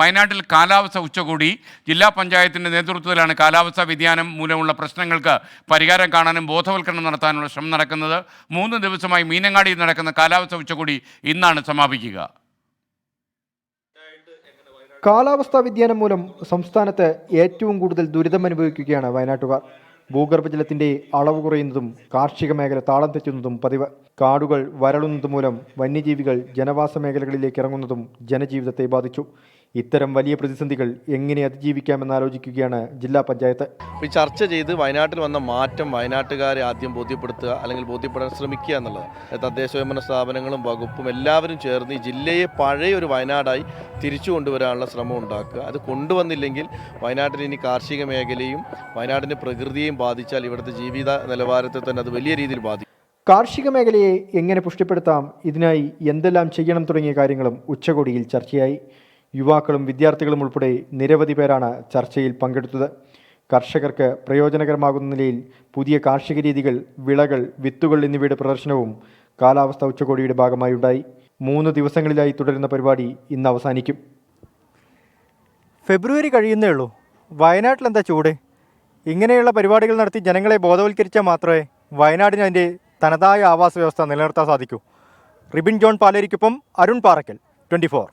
വയനാട്ടിൽ കാലാവസ്ഥ ഉച്ചകൂടി. ജില്ലാ പഞ്ചായത്തിൻ്റെ നേതൃത്വത്തിലാണ് കാലാവസ്ഥാ വ്യതിയാനം മൂലമുള്ള പ്രശ്നങ്ങൾക്ക് പരിഹാരം കാണാനും ബോധവൽക്കരണം നടത്താനുള്ള ശ്രമം നടക്കുന്നത്. 3 ദിവസമായി മീനങ്ങാടിയിൽ നടക്കുന്ന കാലാവസ്ഥ ഉച്ചകൂടി ഇന്നാണ് സമാപിക്കുക. കാലാവസ്ഥാ വ്യതിയാനം മൂലം സംസ്ഥാനത്ത് ഏറ്റവും കൂടുതൽ ദുരിതമനുഭവിക്കുകയാണ് വയനാട്ടുകാർ. ഭൂഗർഭജലത്തിന്റെ അളവ് കുറയുന്നതും കാർഷിക മേഖല താളം തെറ്റുന്നതും പതിവ്. കാടുകൾ വരളുന്നത് മൂലം വന്യജീവികൾ ജനവാസ മേഖലകളിലേക്ക് ഇറങ്ങുന്നതും ജനജീവിതത്തെ ബാധിച്ചു. ഇത്തരം വലിയ പ്രതിസന്ധികൾ എങ്ങനെ അതിജീവിക്കാമെന്നാലോചിക്കുകയാണ് ജില്ലാ പഞ്ചായത്ത്. ഈ ചർച്ച ചെയ്ത് വയനാട്ടിൽ വന്ന മാറ്റം വയനാട്ടുകാരെ ആദ്യം ബോധ്യപ്പെടുത്തുക, അല്ലെങ്കിൽ ബോധ്യപ്പെടാൻ ശ്രമിക്കുക എന്നുള്ളത്. തദ്ദേശ സ്വയംഭരണ സ്ഥാപനങ്ങളും വകുപ്പും എല്ലാവരും ചേർന്ന് ഈ ജില്ലയെ പഴയ ഒരു വയനാടായി തിരിച്ചു കൊണ്ടുവരാനുള്ള ശ്രമം ഉണ്ടാക്കുക. അത് കൊണ്ടുവന്നില്ലെങ്കിൽ വയനാട്ടിൽ ഇനി കാർഷിക മേഖലയും വയനാടിൻ്റെ പ്രകൃതിയെയും ബാധിച്ചാൽ ഇവിടുത്തെ ജീവിത നിലവാരത്തെ തന്നെ അത് വലിയ രീതിയിൽ ബാധിക്കും. കാർഷിക മേഖലയെ എങ്ങനെ പുഷ്ടിപ്പെടുത്താം, ഇതിനായി എന്തെല്ലാം ചെയ്യണം തുടങ്ങിയ കാര്യങ്ങളും ഉച്ചകോടിയിൽ ചർച്ചയായി. യുവാക്കളും വിദ്യാർത്ഥികളും ഉൾപ്പെടെ നിരവധി പേരാണ് ചർച്ചയിൽ പങ്കെടുത്തത്. കർഷകർക്ക് പ്രയോജനകരമാകുന്ന നിലയിൽ പുതിയ കാർഷിക രീതികൾ, വിളകൾ, വിത്തുകൾ എന്നിവയുടെ പ്രദർശനവും കാലാവസ്ഥാ ഉച്ചകോടിയുടെ ഭാഗമായി ഉണ്ടായി. 3 ദിവസങ്ങളിലായി തുടരുന്ന പരിപാടി ഇന്ന് അവസാനിക്കും. ഫെബ്രുവരി കഴിയുന്നേ ഉള്ളൂ, വയനാട്ടിലെന്താ ചൂട്? ഇങ്ങനെയുള്ള പരിപാടികൾ നടത്തി ജനങ്ങളെ ബോധവൽക്കരിച്ചാൽ മാത്രമേ വയനാടിന് അതിൻ്റെ തനതായ ആവാസ വ്യവസ്ഥ നിലനിർത്താൻ സാധിക്കൂ. റിബിൻ ജോൺ പാലേരിക്കൊപ്പം അരുൺ പാറക്കൽ, 24.